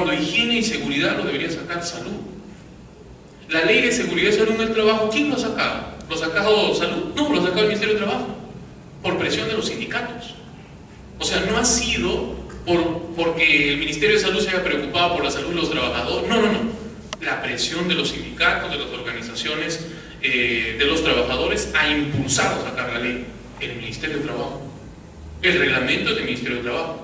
cuando higiene y seguridad lo debería sacar salud. La ley de seguridad y salud en el trabajo, ¿quién lo ha sacado? ¿Lo ha sacado salud? No, lo ha sacado el Ministerio de Trabajo, por presión de los sindicatos. O sea, no ha sido porque el Ministerio de Salud se haya preocupado por la salud de los trabajadores. No, no, no. La presión de los sindicatos, de las organizaciones de los trabajadores ha impulsado sacar la ley. El Ministerio de Trabajo. El reglamento es del Ministerio de Trabajo.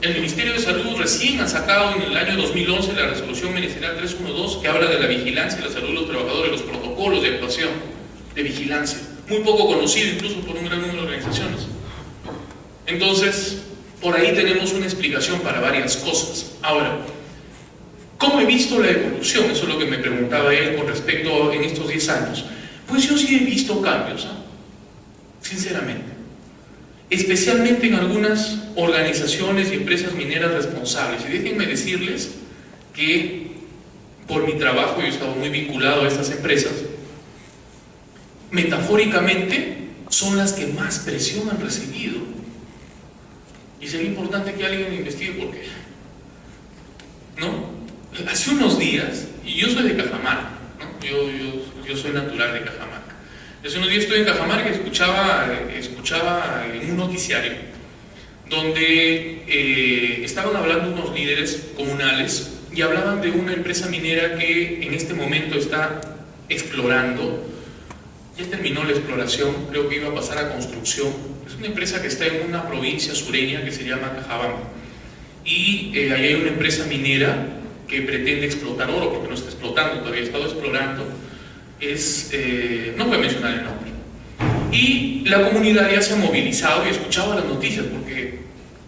El Ministerio de Salud recién ha sacado en el año 2011 la resolución ministerial 312 que habla de la vigilancia y la salud de los trabajadores, los protocolos de actuación de vigilancia, muy poco conocido incluso por un gran número de organizaciones. Entonces, por ahí tenemos una explicación para varias cosas. Ahora, ¿cómo he visto la evolución? Eso es lo que me preguntaba él con respecto en estos 10 años. Pues yo sí he visto cambios, sinceramente. Especialmente en algunas organizaciones y empresas mineras responsables. Y déjenme decirles que por mi trabajo yo he estado muy vinculado a estas empresas. Metafóricamente son las que más presión han recibido. Y sería importante que alguien investigue por qué. ¿No? Hace unos días, y yo soy de Cajamarca, ¿no? Yo soy natural de Cajamarca. Hace unos días estuve en Cajamarca y escuchaba en un noticiario donde estaban hablando unos líderes comunales y hablaban de una empresa minera que en este momento está explorando. Ya terminó la exploración, creo que iba a pasar a construcción. Es una empresa que está en una provincia sureña que se llama Cajabamba. Y ahí hay una empresa minera que pretende explotar oro, porque no está explotando, todavía ha estado explorando. No voy a mencionar el nombre. Y la comunidad ya se ha movilizado y escuchaba las noticias, porque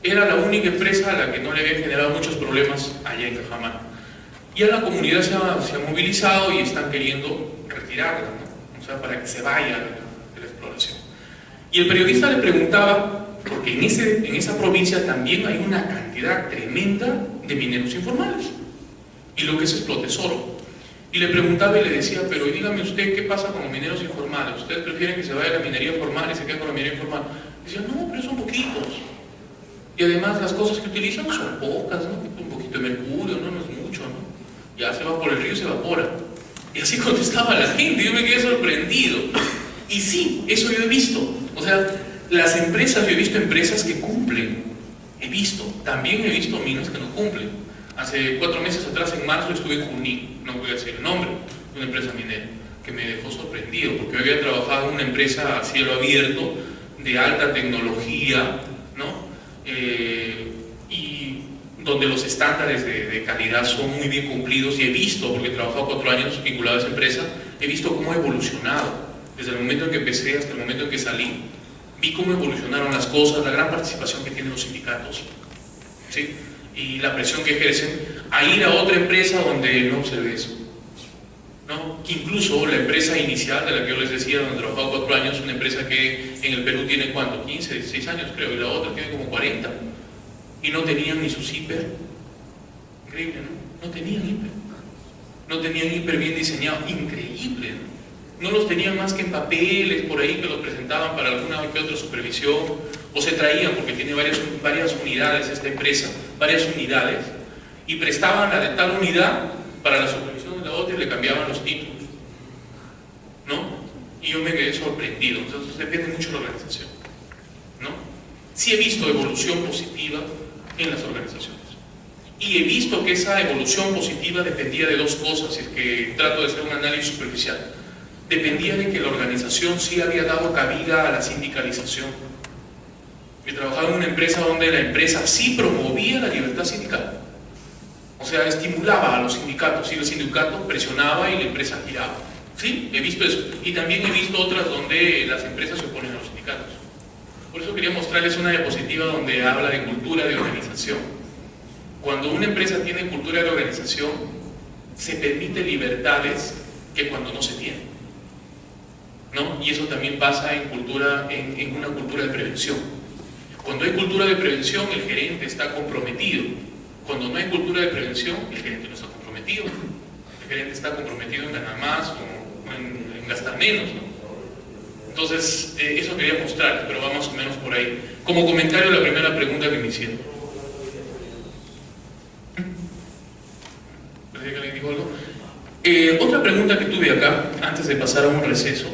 era la única empresa a la que no le había generado muchos problemas allá en Cajamarca. Ya la comunidad se ha movilizado y están queriendo retirarla, ¿no? O sea, para que se vaya de la exploración. Y el periodista le preguntaba, porque en esa provincia también hay una cantidad tremenda de mineros informales, y lo que se explota es oro. Y le preguntaba y le decía, pero dígame usted, ¿qué pasa con los mineros informales? ¿Ustedes prefieren que se vaya a la minería formal y se quede con la minería informal? Decía, no, pero son poquitos. Y además las cosas que utilizan son pocas, ¿no? Un poquito de mercurio, no es mucho, ¿no? Ya se va por el río y se evapora. Y así contestaba la gente, yo me quedé sorprendido. Y sí, eso yo he visto. O sea, las empresas, yo he visto empresas que cumplen. También he visto minas que no cumplen. Hace 4 meses atrás, en marzo, estuve en Junín, no voy a decir el nombre, de una empresa minera, que me dejó sorprendido, porque yo había trabajado en una empresa a cielo abierto, de alta tecnología, ¿no? Y donde los estándares de calidad son muy bien cumplidos, y he visto, porque he trabajado 4 años vinculado a esa empresa, he visto cómo ha evolucionado, desde el momento en que empecé hasta el momento en que salí, vi cómo evolucionaron las cosas, la gran participación que tienen los sindicatos, ¿sí? Y la presión que ejercen, a ir a otra empresa donde no se ve eso, ¿no? Incluso la empresa inicial de la que yo les decía, donde he trabajado 4 años, una empresa que en el Perú tiene ¿cuánto? 15, 16 años creo, y la otra tiene como 40, y no tenían ni sus hiper. Increíble, ¿no? No tenían hiper bien diseñado, increíble, ¿no? No los tenían más que en papeles por ahí que los presentaban para alguna que otra supervisión, o se traían, porque tiene varias unidades esta empresa, varias unidades, y prestaban la de tal unidad para la supervisión de la otra y le cambiaban los títulos, ¿no? Y yo me quedé sorprendido. Entonces depende mucho de la organización, ¿no? Sí he visto evolución positiva en las organizaciones, y he visto que esa evolución positiva dependía de 2 cosas, y es que trato de hacer un análisis superficial. Dependía de que la organización sí había dado cabida a la sindicalización. Yo trabajaba en una empresa donde la empresa sí promovía la libertad sindical, o sea, estimulaba a los sindicatos, y el sindicato presionaba y la empresa giraba. Sí, he visto eso, y también he visto otras donde las empresas se oponen a los sindicatos. Por eso quería mostrarles una diapositiva donde habla de cultura de organización. Cuando una empresa tiene cultura de organización, se permite libertades que cuando no se tienen, ¿no? Y eso también pasa en una cultura de prevención. Cuando hay cultura de prevención, el gerente está comprometido. Cuando no hay cultura de prevención, el gerente no está comprometido. El gerente está comprometido en ganar más o en gastar menos, ¿no? Entonces, eso quería mostrar, pero va más o menos por ahí. Como comentario a la primera pregunta que me hicieron. parecía que alguien dijo algo. Otra pregunta que tuve acá, antes de pasar a un receso,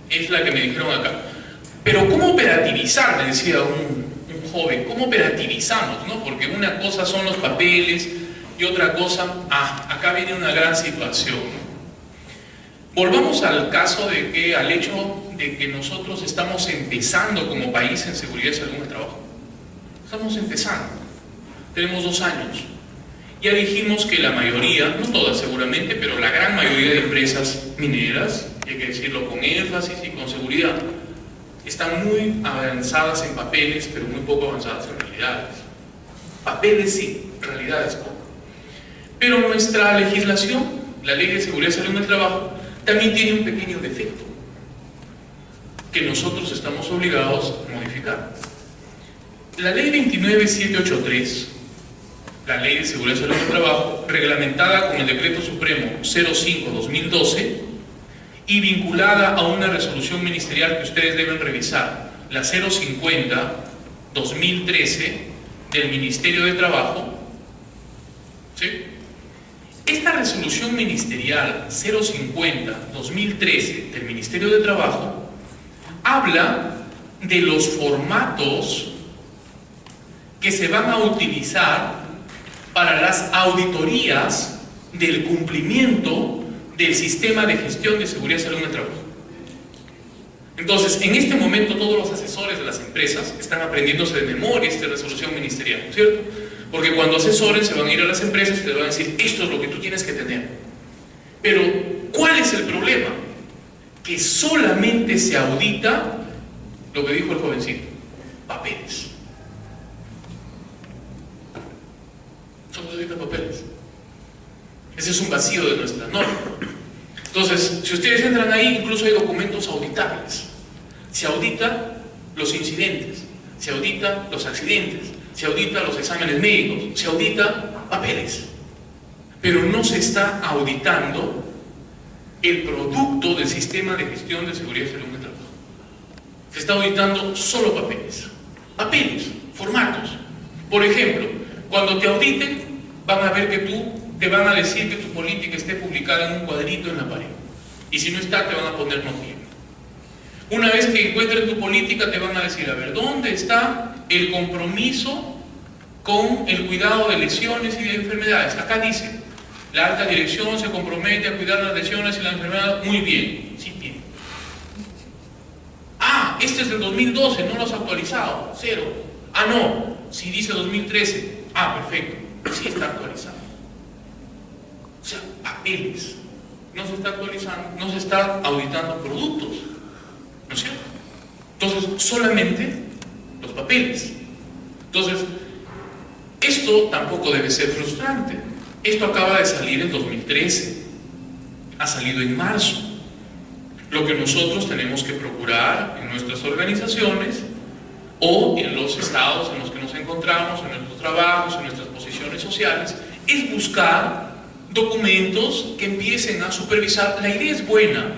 es la que me dijeron acá. Pero ¿cómo operativizar? Me decía un joven, ¿cómo operativizamos? ¿No? Porque una cosa son los papeles y otra cosa, acá viene una gran situación, ¿no? Volvamos al caso de que, al hecho de que nosotros estamos empezando como país en seguridad y salud en el trabajo. Estamos empezando. Tenemos 2 años. Ya dijimos que la mayoría, no todas seguramente, pero la gran mayoría de empresas mineras, y hay que decirlo con énfasis y con seguridad, están muy avanzadas en papeles, pero muy poco avanzadas en realidades. Papeles sí, realidades poco. Pero nuestra legislación, la Ley de Seguridad y Salud en el Trabajo, también tiene un pequeño defecto que nosotros estamos obligados a modificar. La Ley 29783, la Ley de Seguridad y Salud en el Trabajo, reglamentada con el Decreto Supremo 05-2012 y vinculada a una resolución ministerial que ustedes deben revisar, la 050-2013 del Ministerio de Trabajo, ¿sí? Esta resolución ministerial 050-2013 del Ministerio de Trabajo habla de los formatos que se van a utilizar para las auditorías del cumplimiento del sistema de gestión de seguridad y salud en el trabajo. Entonces, en este momento todos los asesores de las empresas están aprendiéndose de memoria esta resolución ministerial, ¿no es cierto? Porque cuando asesoren se van a ir a las empresas y les van a decir, esto es lo que tú tienes que tener. Pero, ¿cuál es el problema? Que solamente se audita lo que dijo el jovencito, papeles. Solo se audita papeles. Ese es un vacío de nuestra norma. Entonces, si ustedes entran ahí, incluso hay documentos auditables. Se audita los incidentes, se audita los accidentes, se audita los exámenes médicos, se audita papeles. Pero no se está auditando el producto del sistema de gestión de seguridad y salud en el trabajo. Se está auditando solo papeles. Papeles, formatos. Por ejemplo, cuando te auditen, van a ver que te van a decir que tu política esté publicada en un cuadrito en la pared. Y si no está, te van a poner no tiene. Una vez que encuentren tu política, te van a decir, a ver, ¿dónde está el compromiso con el cuidado de lesiones y de enfermedades? Acá dice, la alta dirección se compromete a cuidar las lesiones y las enfermedades. Muy bien, sí tiene. Este es del 2012, no lo has actualizado, 0. No, si dice 2013, perfecto, sí está actualizado. O sea, papeles. No se está actualizando, no se está auditando productos, ¿no es cierto? Entonces, solamente los papeles. Entonces, esto tampoco debe ser frustrante. Esto acaba de salir en 2013, ha salido en marzo. Lo que nosotros tenemos que procurar en nuestras organizaciones o en los estados en los que nos encontramos, en nuestros trabajos, en nuestras posiciones sociales, es buscar documentos que empiecen a supervisar. La idea es buena,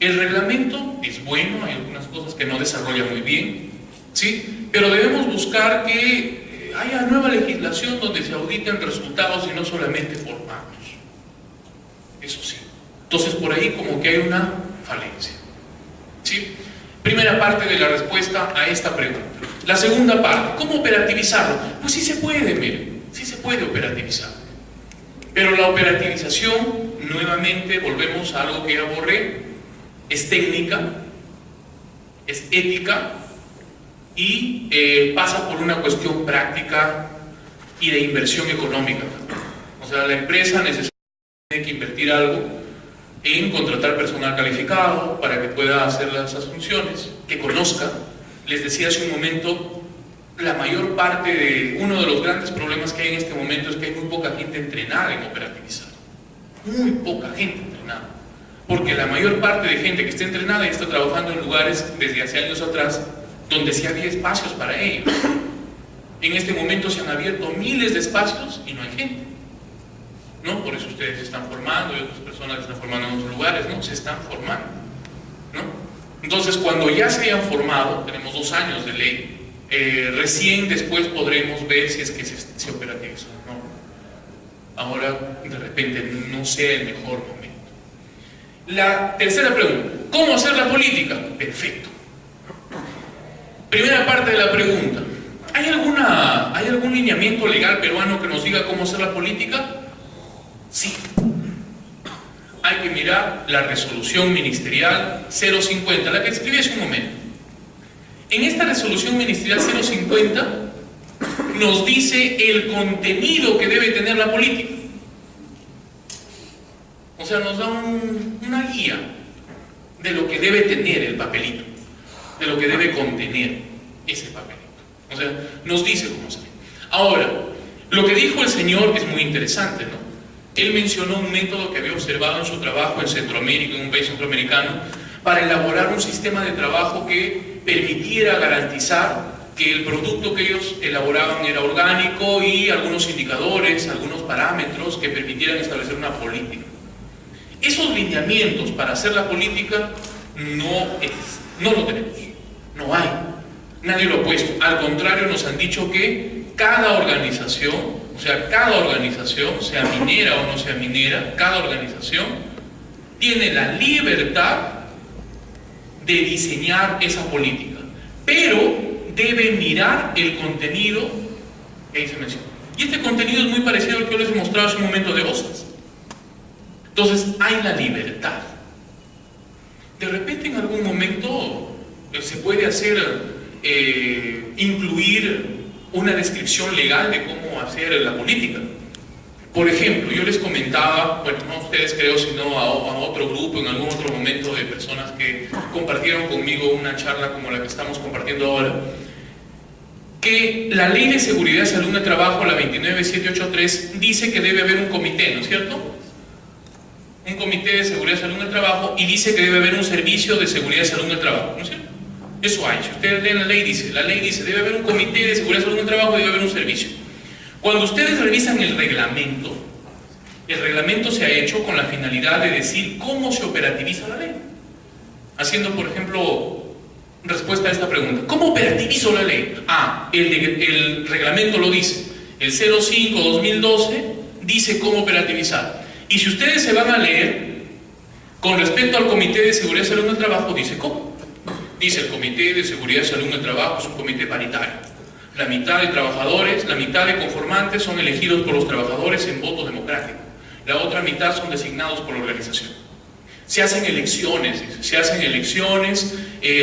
el reglamento es bueno, hay algunas cosas que no desarrolla muy bien, ¿sí? Pero debemos buscar que haya nueva legislación donde se auditen resultados y no solamente formatos. Eso sí. Entonces por ahí como que hay una falencia, ¿sí? Primera parte de la respuesta a esta pregunta. La segunda parte, ¿cómo operativizarlo? Pues sí se puede, miren, sí se puede operativizar. Pero la operativización, nuevamente volvemos a algo que ya borré, es técnica, es ética y pasa por una cuestión práctica y de inversión económica. O sea, la empresa necesita que invertir algo en contratar personal calificado para que pueda hacer esas funciones, que conozca. Les decía hace un momento, la mayor parte de uno de los grandes problemas que hay en este momento es que hay muy poca gente entrenada en operativizar. Muy poca gente entrenada. Porque la mayor parte de gente que está entrenada ya está trabajando en lugares desde hace años atrás donde sí había espacios para ellos. En este momento se han abierto miles de espacios y no hay gente, ¿no? Por eso ustedes se están formando y otras personas se están formando en otros lugares, ¿no? Se están formando, ¿no? Entonces, cuando ya se hayan formado, tenemos 2 años de ley, recién después podremos ver si es que se operativizó, ¿no? ahora de repente no sea el mejor momento. La tercera pregunta, ¿cómo hacer la política? Perfecto. Primera parte de la pregunta, ¿hay algún lineamiento legal peruano que nos diga cómo hacer la política? Sí. Hay que mirar la resolución ministerial 050, la que escribí hace un momento. En esta resolución ministerial 050 nos dice el contenido que debe tener la política. O sea, nos da una guía de lo que debe tener el papelito, de lo que debe contener ese papelito. O sea, nos dice cómo hacer. Ahora, lo que dijo el señor es muy interesante, ¿no? Él mencionó un método que había observado en su trabajo en Centroamérica, en un país centroamericano, para elaborar un sistema de trabajo que permitiera garantizar que el producto que ellos elaboraban era orgánico y algunos indicadores, algunos parámetros que permitieran establecer una política. Esos lineamientos para hacer la política no lo tenemos, no hay, nadie lo ha puesto. Al contrario, nos han dicho que cada organización, o sea, cada organización, sea minera o no sea minera, cada organización tiene la libertad de diseñar esa política, pero debe mirar el contenido que ahí se menciona. Y este contenido es muy parecido al que yo les he mostrado hace un momento de OSAS. Entonces, hay la libertad. De repente, en algún momento, se puede hacer, incluir una descripción legal de cómo hacer la política. Por ejemplo, yo les comentaba, bueno, no a ustedes creo, sino a otro grupo, en algún otro momento, de personas que compartieron conmigo una charla como la que estamos compartiendo ahora, que la Ley de Seguridad y Salud en el Trabajo, la 29783, dice que debe haber un comité, ¿no es cierto? Un comité de seguridad y salud en el trabajo, y dice que debe haber un servicio de seguridad y salud en el trabajo, ¿no es cierto? Eso hay. Si ustedes leen la ley dice debe haber un comité de seguridad y salud en el trabajo y debe haber un servicio. Cuando ustedes revisan el reglamento se ha hecho con la finalidad de decir cómo se operativiza la ley. Haciendo, por ejemplo, respuesta a esta pregunta, ¿cómo operativizo la ley? El reglamento lo dice, el 05-2012 dice cómo operativizar. Y si ustedes se van a leer, con respecto al Comité de Seguridad y Salud en el Trabajo, dice ¿cómo? Dice, el Comité de Seguridad y Salud en el Trabajo es un comité paritario. La mitad de trabajadores, la mitad de conformantes son elegidos por los trabajadores en voto democrático. La otra mitad son designados por la organización. Se hacen elecciones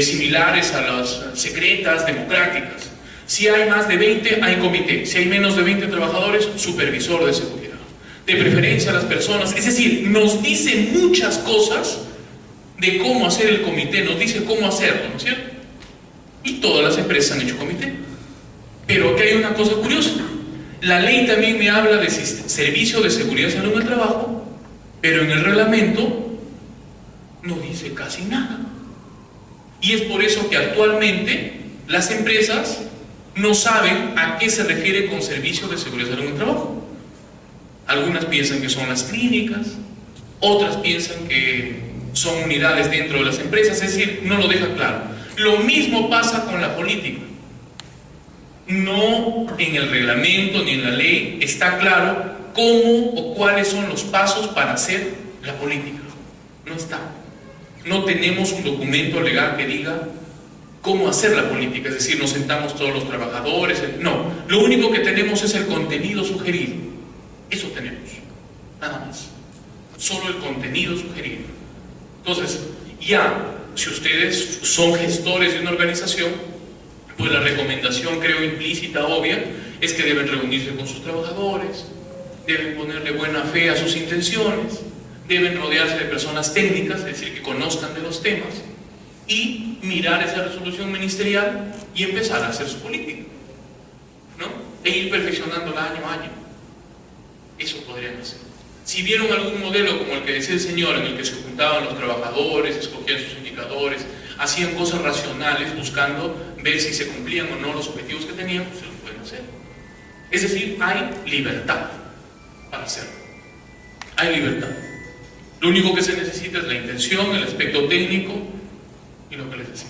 similares a las secretas democráticas. Si hay más de 20, hay comité. Si hay menos de 20 trabajadores, supervisor de seguridad. De preferencia a las personas, es decir, nos dice muchas cosas de cómo hacer el comité, nos dice cómo hacerlo, ¿no es cierto? Y todas las empresas han hecho comité. Pero aquí hay una cosa curiosa, la ley también me habla de servicio de seguridad y salud en el trabajo, pero en el reglamento no dice casi nada. Y es por eso que actualmente las empresas no saben a qué se refiere con servicio de seguridad y salud en el trabajo. Algunas piensan que son las clínicas, otras piensan que son unidades dentro de las empresas, es decir, no lo deja claro. Lo mismo pasa con la política. No en el reglamento ni en la ley está claro cómo o cuáles son los pasos para hacer la política. No está. No tenemos un documento legal que diga cómo hacer la política, es decir, nos sentamos todos los trabajadores. No, lo único que tenemos es el contenido sugerido. Eso tenemos, nada más. Solo el contenido sugerido. Entonces, ya, si ustedes son gestores de una organización, pues la recomendación, creo, implícita, obvia, es que deben reunirse con sus trabajadores, deben ponerle buena fe a sus intenciones, deben rodearse de personas técnicas, es decir, que conozcan de los temas, y mirar esa resolución ministerial y empezar a hacer su política, ¿no? E ir perfeccionándola año a año. Eso podrían hacer. Si vieron algún modelo como el que decía el señor, en el que se juntaban los trabajadores, escogían sus indicadores, hacían cosas racionales buscando ver si se cumplían o no los objetivos que tenían, pues se lo pueden hacer. Es decir, hay libertad para hacerlo. Hay libertad. Lo único que se necesita es la intención, el aspecto técnico y lo que les decía.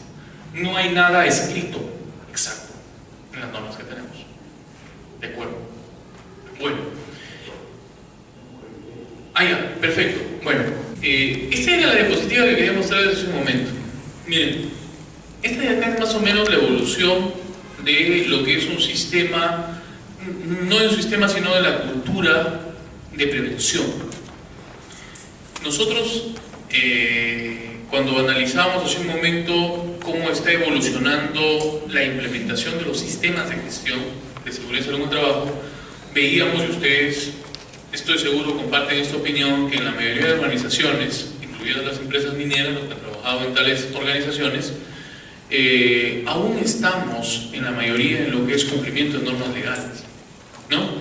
No hay nada escrito exacto en las normas que tenemos. ¿De acuerdo? Bueno. Ah, ya, perfecto. Bueno, esta era la diapositiva que quería mostrarles hace un momento. Miren, esta de acá es más o menos la evolución de lo que es un sistema, no de un sistema, sino de la cultura de prevención. Nosotros, cuando analizamos hace un momento cómo está evolucionando la implementación de los sistemas de gestión de seguridad y salud en el trabajo, veíamos, y ustedes, estoy seguro, comparten esta opinión, que en la mayoría de organizaciones, incluidas las empresas mineras, los que han trabajado en tales organizaciones, aún estamos en la mayoría en lo que es cumplimiento de normas legales, ¿no?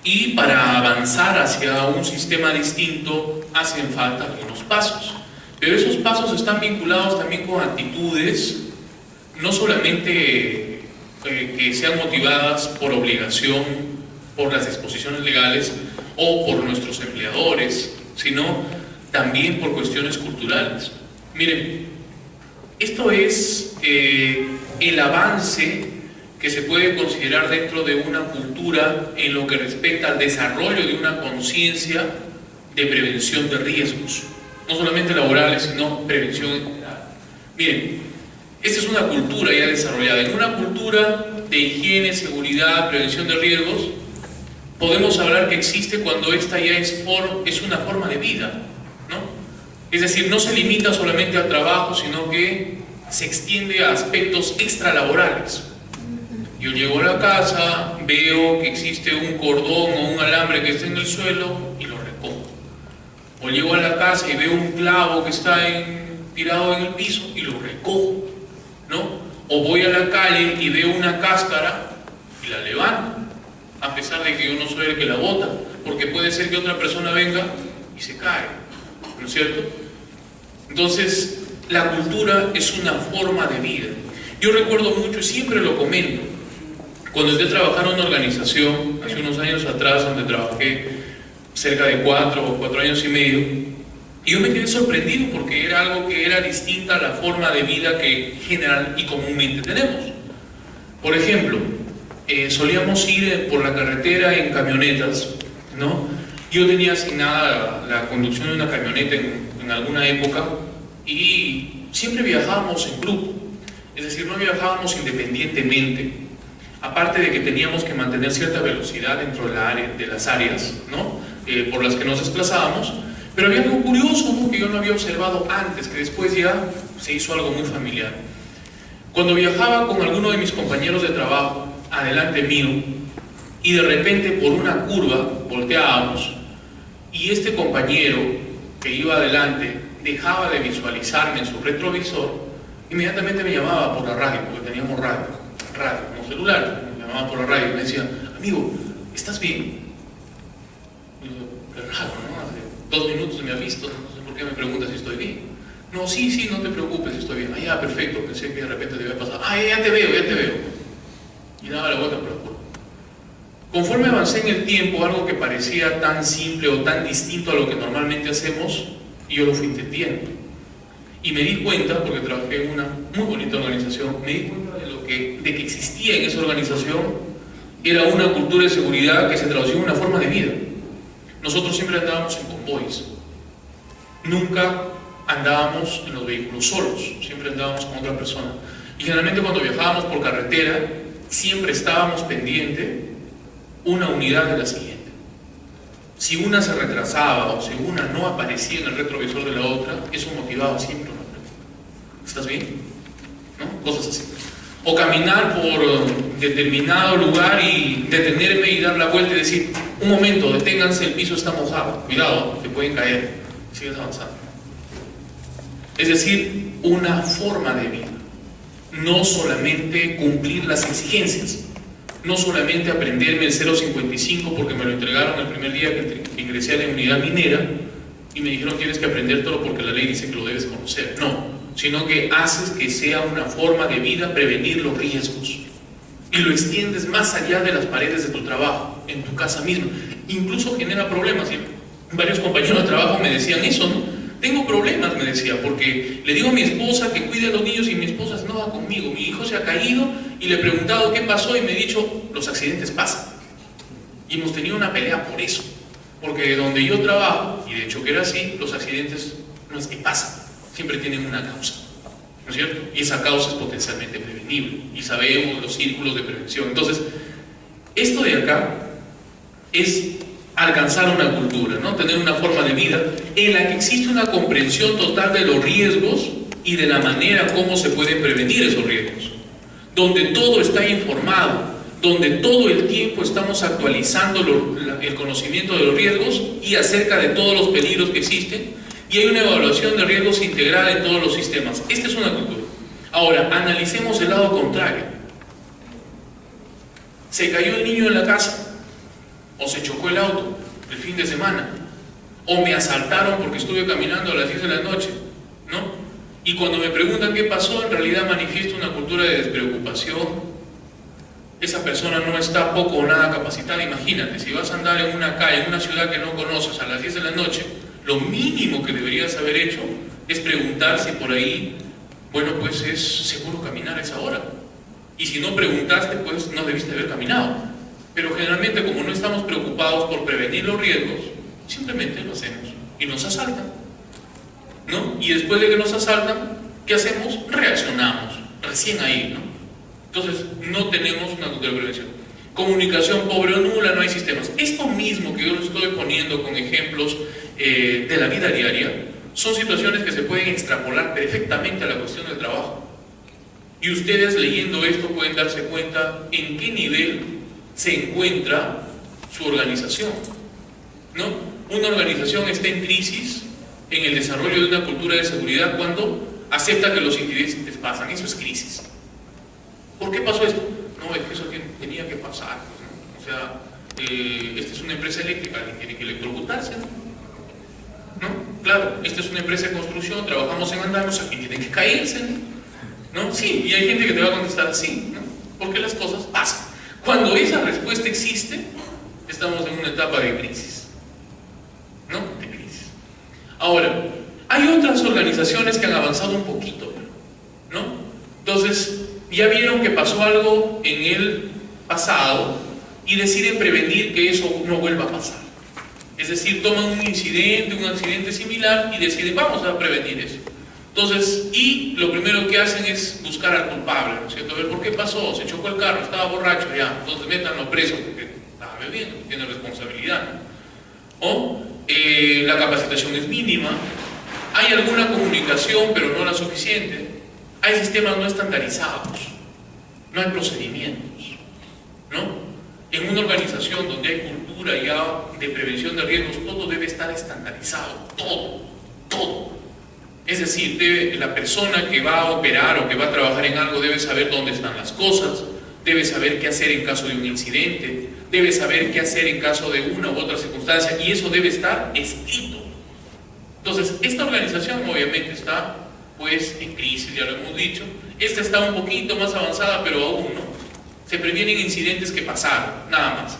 Y para avanzar hacia un sistema distinto hacen falta algunos pasos, pero esos pasos están vinculados también con actitudes no solamente que sean motivadas por obligación, por las disposiciones legales o por nuestros empleadores, sino también por cuestiones culturales. Miren, esto es el avance que se puede considerar dentro de una cultura en lo que respecta al desarrollo de una conciencia de prevención de riesgos, no solamente laborales, sino prevención en general. Miren, esta es una cultura ya desarrollada. En una cultura de higiene, seguridad, prevención de riesgos, podemos hablar que existe cuando esta ya es una forma de vida, ¿no? Es decir, no se limita solamente al trabajo, sino que se extiende a aspectos extralaborales. Yo llego a la casa, veo que existe un cordón o un alambre que está en el suelo y lo recojo. O llego a la casa y veo un clavo que está tirado en el piso y lo recojo, ¿no? O voy a la calle y veo una cáscara y la levanto, a pesar de que yo no soy el que la bota, porque puede ser que otra persona venga y se cae, ¿no es cierto? Entonces, la cultura es una forma de vida. Yo recuerdo mucho, y siempre lo comento, cuando entré a trabajar en una organización, hace unos años atrás, donde trabajé cerca de 4 años y medio, y yo me quedé sorprendido porque era algo que era distinta a la forma de vida que general y comúnmente tenemos. Por ejemplo, solíamos ir por la carretera en camionetas, ¿no? Yo tenía asignada la conducción de una camioneta en alguna época y siempre viajábamos en grupo, es decir, no viajábamos independientemente, aparte de que teníamos que mantener cierta velocidad dentro de las áreas, ¿no? Por las que nos desplazábamos, pero había algo curioso, ¿no? Que yo no había observado antes, que después ya se hizo algo muy familiar. Cuando viajaba con alguno de mis compañeros de trabajo adelante mío y de repente por una curva volteábamos y este compañero que iba adelante dejaba de visualizarme en su retrovisor, inmediatamente me llamaba por la radio, porque teníamos radio como celular, me llamaba por la radio y me decía: amigo, ¿estás bien? Y yo, qué raro, ¿no? Hace 2 minutos me ha visto, no sé por qué me preguntas si estoy bien. No, sí, no te preocupes, estoy bien. Ah, ya, perfecto, pensé que de repente te había pasado. Ah, ya te veo. Y daba la vuelta por la curva. Conforme avancé en el tiempo, algo que parecía tan simple o tan distinto a lo que normalmente hacemos, yo lo fui entendiendo. Y me di cuenta, porque trabajé en una muy bonita organización, me di cuenta de que existía en esa organización era una cultura de seguridad que se traducía en una forma de vida. Nosotros siempre andábamos en convoys. Nunca andábamos en los vehículos solos, siempre andábamos con otra persona. Y generalmente cuando viajábamos por carretera, siempre estábamos pendiente una unidad de la siguiente. Si una se retrasaba o si una no aparecía en el retrovisor de la otra, eso motivaba siempre una pregunta: ¿estás bien? ¿No? Cosas así. O caminar por determinado lugar y detenerme y dar la vuelta y decir: un momento, deténganse, el piso está mojado, cuidado, te pueden caer. Sigues avanzando. Es decir, una forma de vida. No solamente cumplir las exigencias, no solamente aprenderme el 0.55 porque me lo entregaron el primer día que ingresé a la unidad minera y me dijeron: tienes que aprendértelo porque la ley dice que lo debes conocer. No, sino que haces que sea una forma de vida prevenir los riesgos y lo extiendes más allá de las paredes de tu trabajo, en tu casa misma. Incluso genera problemas. Varios compañeros de trabajo me decían eso, ¿no? Tengo problemas, me decía, porque le digo a mi esposa que cuide a los niños y mi esposa no va conmigo. Mi hijo se ha caído y le he preguntado qué pasó y me ha dicho: los accidentes pasan. Y hemos tenido una pelea por eso, Porque donde yo trabajo, y de hecho que era así, los accidentes no es que pasan, siempre tienen una causa, ¿no es cierto? Y esa causa es potencialmente prevenible, y sabemos los círculos de prevención. Entonces, esto de acá es alcanzar una cultura, ¿no? Tener una forma de vida en la que existe una comprensión total de los riesgos y de la manera como se pueden prevenir esos riesgos, donde todo está informado, donde todo el tiempo estamos actualizando el conocimiento de los riesgos y acerca de todos los peligros que existen, y hay una evaluación de riesgos integrada en todos los sistemas. Esta es una cultura. Ahora, analicemos el lado contrario. Se cayó el niño en la casa, o se chocó el auto el fin de semana, o me asaltaron porque estuve caminando a las 10 de la noche, ¿no? Y cuando me preguntan qué pasó, en realidad manifiesto una cultura de despreocupación. Esa persona no está poco o nada capacitada. Imagínate, si vas a andar en una calle, en una ciudad que no conoces a las 10 de la noche, lo mínimo que deberías haber hecho es preguntar si por ahí, bueno, pues es seguro caminar a esa hora. Y si no preguntaste, pues no debiste haber caminado. Pero generalmente, como no estamos preocupados por prevenir los riesgos, simplemente lo hacemos y nos asaltan, ¿no? Y después de que nos asaltan, ¿qué hacemos? Reaccionamos, recién ahí, ¿no? Entonces, no tenemos una cultura de prevención. Comunicación pobre o nula, no hay sistemas. Esto mismo que yo les estoy poniendo con ejemplos de la vida diaria, son situaciones que se pueden extrapolar perfectamente a la cuestión del trabajo. Y ustedes leyendo esto pueden darse cuenta en qué nivel se encuentra su organización, ¿no? Una organización está en crisis en el desarrollo de una cultura de seguridad cuando acepta que los incidentes pasan. Eso es crisis. ¿Por qué pasó esto? No, es que eso tenía que pasar, ¿no? O sea, esta es una empresa eléctrica, alguien tiene que electrocutarse, ¿no? Claro, esta es una empresa de construcción, trabajamos en andamios, aquí tiene que caerse, ¿no? Sí, y hay gente que te va a contestar sí, ¿no? Porque las cosas pasan. Cuando esa respuesta existe, estamos en una etapa de crisis, ¿no? De crisis. Ahora, hay otras organizaciones que han avanzado un poquito, ¿no? Entonces, ya vieron que pasó algo en el pasado y deciden prevenir que eso no vuelva a pasar. Es decir, toman un accidente similar y deciden, vamos a prevenir eso. Entonces, y lo primero que hacen es buscar al culpable, ¿no es cierto? A ver, ¿por qué pasó? Se chocó el carro, estaba borracho, ya, entonces métanlo preso porque estaba bebiendo, tiene responsabilidad, ¿no? O la capacitación es mínima, hay alguna comunicación pero no la suficiente, hay sistemas no estandarizados, no hay procedimientos, ¿no? En una organización donde hay cultura ya de prevención de riesgos, todo debe estar estandarizado, todo. Es decir, la persona que va a operar o que va a trabajar en algo debe saber dónde están las cosas, debe saber qué hacer en caso de un incidente, debe saber qué hacer en caso de una u otra circunstancia, y eso debe estar escrito. Entonces, esta organización obviamente está pues en crisis, ya lo hemos dicho. Esta está un poquito más avanzada, pero aún no. Se previenen incidentes que pasaron, nada más.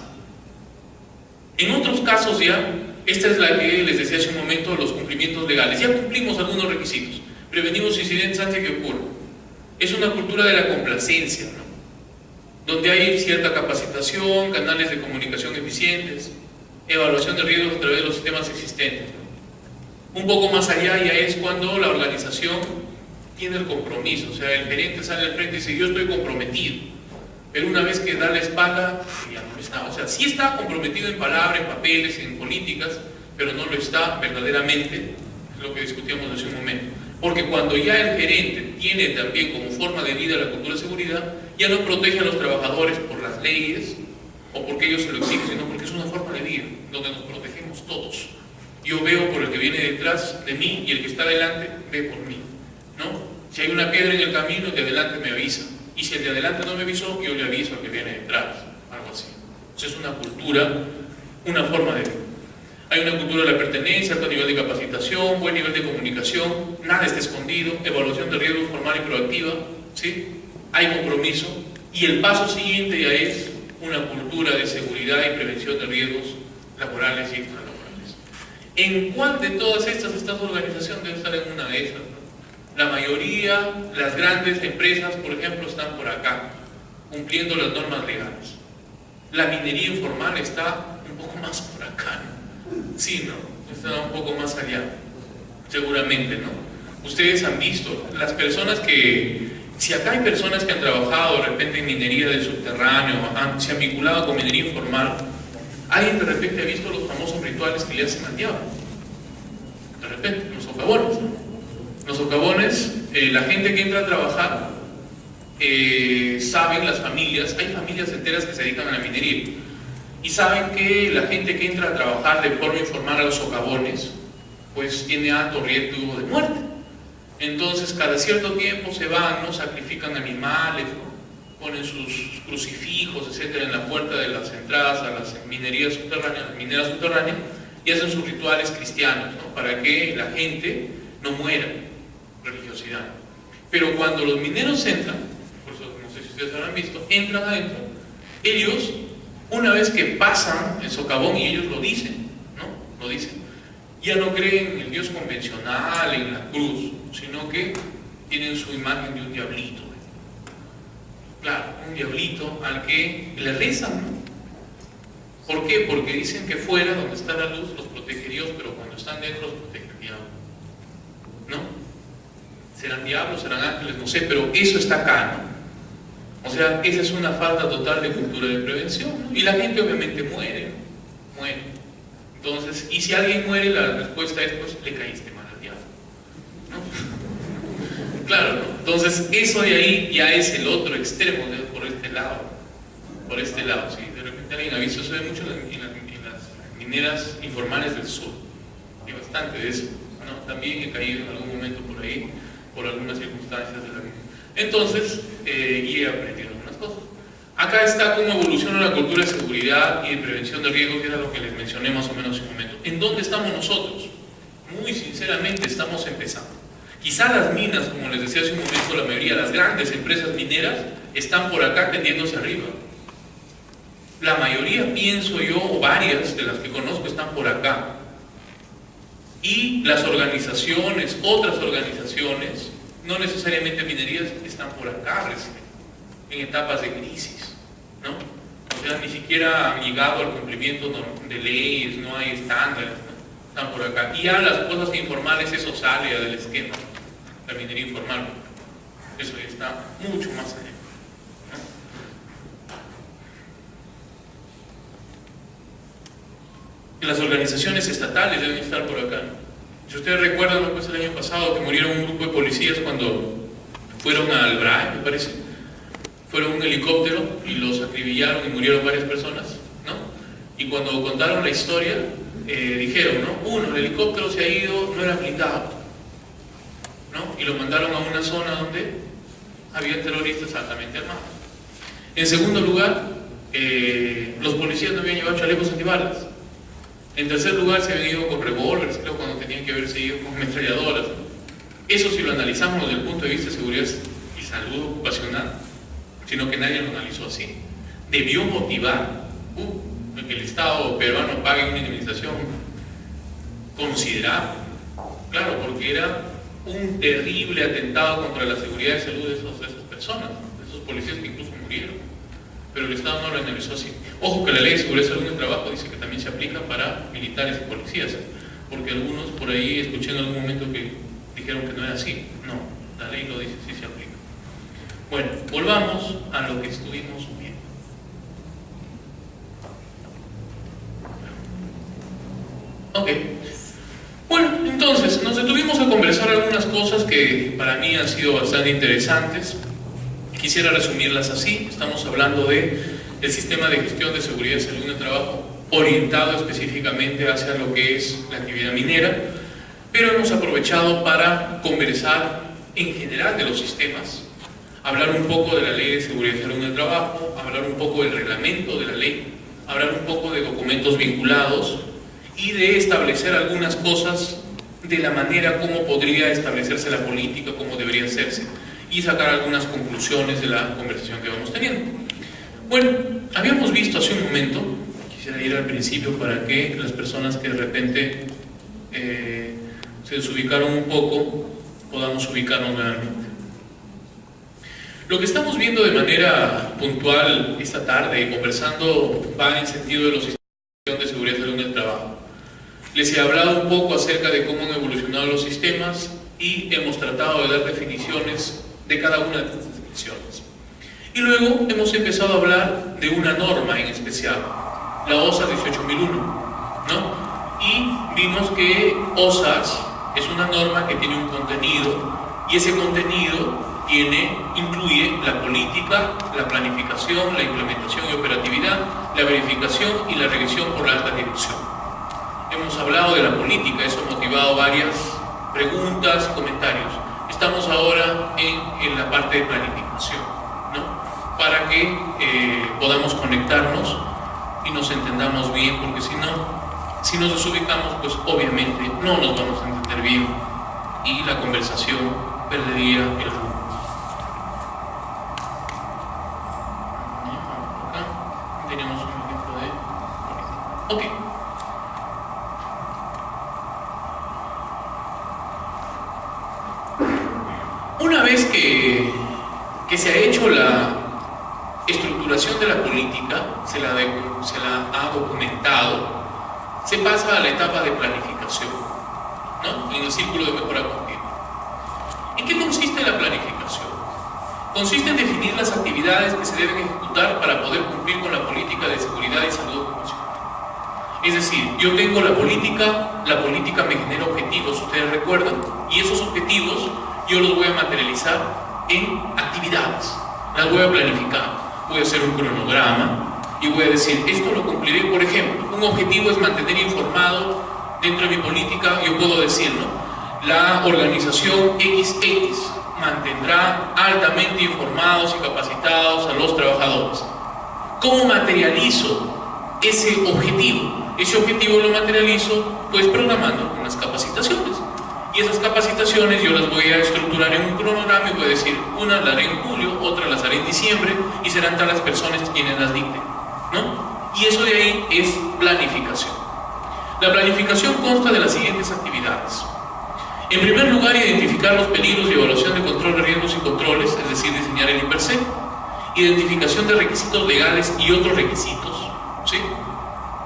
En otros casos ya, esta es la que les decía hace un momento, los cumplimientos legales. Ya cumplimos algunos requisitos, prevenimos incidentes antes de que ocurran. Es una cultura de la complacencia, ¿no? Donde hay cierta capacitación, canales de comunicación eficientes, evaluación de riesgos a través de los sistemas existentes, ¿no? Un poco más allá ya es cuando la organización tiene el compromiso, o sea, el gerente sale al frente y dice, yo estoy comprometido. Pero una vez que da la espalda, ya no lo está. O sea, sí está comprometido en palabras, en papeles, en políticas, pero no lo está verdaderamente, es lo que discutíamos hace un momento. Porque cuando ya el gerente tiene también como forma de vida la cultura de seguridad, ya no protege a los trabajadores por las leyes o porque ellos se lo exigen, sino porque es una forma de vida donde nos protegemos todos. Yo veo por el que viene detrás de mí y el que está delante ve por mí, ¿no? Si hay una piedra en el camino, el de adelante me avisa. Y si el de adelante no me avisó, yo le aviso al que viene detrás, algo así. Entonces es una cultura, una forma de vida. Hay una cultura de la pertenencia, alto nivel de capacitación, buen nivel de comunicación, nada está escondido, evaluación de riesgos formal y proactiva, ¿sí? Hay compromiso, y el paso siguiente ya es una cultura de seguridad y prevención de riesgos laborales y extralaborales. ¿En cuál de todas estas organizaciones debe estar en una de esas? La mayoría, las grandes empresas, por ejemplo, están por acá, cumpliendo las normas legales. La minería informal está un poco más por acá, ¿no? Sí, ¿no? Está un poco más allá, seguramente, ¿no? Ustedes han visto, las personas que, si acá hay personas que han trabajado de repente en minería del subterráneo, se han vinculado con minería informal, alguien de repente ha visto los famosos rituales que le hacen al diablo. De repente, los socavones, ¿no? Los socavones, la gente que entra a trabajar, saben las familias, hay familias enteras que se dedican a la minería, y saben que la gente que entra a trabajar de forma informal a los socavones, pues tiene alto riesgo de muerte. Entonces, cada cierto tiempo se van, ¿no? Sacrifican animales, ¿no? Ponen sus crucifijos, etcétera, en la puerta de las entradas a las minerías subterráneas, las mineras subterráneas, y hacen sus rituales cristianos, ¿no? Para que la gente no muera, religiosidad. Pero cuando los mineros entran, por eso no sé si ustedes habrán visto, entran adentro, ellos, una vez que pasan el socavón, y ellos lo dicen, ¿no? Lo dicen, ya no creen en el Dios convencional, en la cruz, sino que tienen su imagen de un diablito. Claro, un diablito al que le rezan, ¿no? ¿Por qué? Porque dicen que fuera, donde está la luz, los protege Dios, pero cuando están dentro los protege el diablo, ¿no? Serán diablos, serán ángeles, no sé, pero eso está acá, ¿no? O sea, esa es una falta total de cultura de prevención, ¿no? Y la gente obviamente muere, ¿no? Muere. Entonces, y si alguien muere, la respuesta es, pues, le caíste mal al diablo, ¿no? Claro, ¿no? Entonces, eso de ahí ya es el otro extremo, por este lado. Por este lado, sí. De repente alguien ha visto, eso de mucho en las mineras informales del sur. Hay bastante de eso, ¿no? También he caído en algún momento por ahí, por algunas circunstancias de la vida. Entonces, y he aprendido algunas cosas. Acá está cómo evoluciona la cultura de seguridad y de prevención de riesgos, que era lo que les mencioné más o menos en un momento. ¿En dónde estamos nosotros? Muy sinceramente, estamos empezando. Quizá las minas, como les decía hace un momento, la mayoría de las grandes empresas mineras están por acá tendiéndose arriba. La mayoría, pienso yo, o varias de las que conozco están por acá. Y las organizaciones, otras organizaciones, no necesariamente minerías, están por acá recién, en etapas de crisis, ¿no? O sea, ni siquiera han llegado al cumplimiento de leyes, no hay estándares, ¿no? Están por acá. Y ya las cosas informales, eso sale ya del esquema, la minería informal. Eso ya está mucho más allá. Las organizaciones estatales deben estar por acá, ¿no? Si ustedes recuerdan, pues, el año pasado que murieron un grupo de policías cuando fueron al BRAE, me parece, fueron un helicóptero y los acribillaron y murieron varias personas, ¿no? Y cuando contaron la historia, dijeron, ¿no? Uno, el helicóptero se ha ido, no era blindado, ¿no? Y lo mandaron a una zona donde había terroristas altamente armados. En segundo lugar, los policías no habían llevado chalecos antibalas. En tercer lugar, se habían ido con revólveres, creo, cuando tenían que haberse ido con ametralladoras, ¿no? Eso, si lo analizamos desde el punto de vista de seguridad y salud ocupacional, sino que nadie lo analizó así, debió motivar que el Estado peruano pague una indemnización considerable. Claro, porque era un terrible atentado contra la seguridad y salud de esas personas, de esos policías que incluso murieron. Pero el Estado no lo analizó así. Ojo que la ley de seguridad y salud en el trabajo dice que también se aplica para militares y policías, porque algunos por ahí escuché en algún momento que dijeron que no era así. No, la ley lo dice, sí se aplica. Bueno, volvamos a lo que estuvimos viendo. Ok. Bueno, entonces, nos detuvimos a conversar algunas cosas que para mí han sido bastante interesantes. Quisiera resumirlas así. Estamos hablando del sistema de gestión de seguridad y salud en el trabajo, orientado específicamente hacia lo que es la actividad minera, pero hemos aprovechado para conversar en general de los sistemas, hablar un poco de la ley de seguridad y salud en el trabajo, hablar un poco del reglamento de la ley, hablar un poco de documentos vinculados y de establecer algunas cosas de la manera como podría establecerse la política, cómo debería hacerse, y sacar algunas conclusiones de la conversación que vamos teniendo. Bueno, habíamos visto hace un momento, quisiera ir al principio para que las personas que de repente se desubicaron un poco, podamos ubicarnos nuevamente. Lo que estamos viendo de manera puntual esta tarde y conversando va en sentido de los sistemas de seguridad y salud en el trabajo. Les he hablado un poco acerca de cómo han evolucionado los sistemas y hemos tratado de dar definiciones de cada una de estas definiciones. Y luego hemos empezado a hablar de una norma en especial, la OSAS 18001, ¿no? Y vimos que OSAS es una norma que tiene un contenido, y ese contenido incluye la política, la planificación, la implementación y operatividad, la verificación y la revisión por la alta dirección. Hemos hablado de la política, eso ha motivado varias preguntas y comentarios. Estamos ahora en la parte de planificación, ¿no? Para que podamos conectarnos y nos entendamos bien, porque si nos desubicamos, pues obviamente no nos vamos a entender bien y la conversación perdería el rumbo. Acá tenemos un ejemplo de... Ok. Una vez que se ha hecho la estructuración de la política, se la ha documentado, se pasa a la etapa de planificación, ¿no? En el círculo de mejora continua. ¿En qué consiste la planificación? Consiste en definir las actividades que se deben ejecutar para poder cumplir con la política de seguridad y salud ocupacional. Es decir, yo tengo la política me genera objetivos, ustedes recuerdan, y esos objetivos yo los voy a materializar en actividades, las voy a planificar. Voy a hacer un cronograma y voy a decir, esto lo cumpliré. Por ejemplo, un objetivo es mantener informado dentro de mi política. Yo puedo decir, ¿no? La organización XX mantendrá altamente informados y capacitados a los trabajadores. ¿Cómo materializo ese objetivo? Ese objetivo lo materializo pues programando unas capacitaciones. Y esas capacitaciones yo las voy a estructurar en un cronograma y voy a decir, una la haré en julio, otra las haré en diciembre y serán tal las personas quienes las dicten, ¿no? Y eso de ahí es planificación. La planificación consta de las siguientes actividades. En primer lugar, identificar los peligros y evaluación de control de riesgos y controles, es decir, diseñar el IPERSEC. Identificación de requisitos legales y otros requisitos, ¿sí?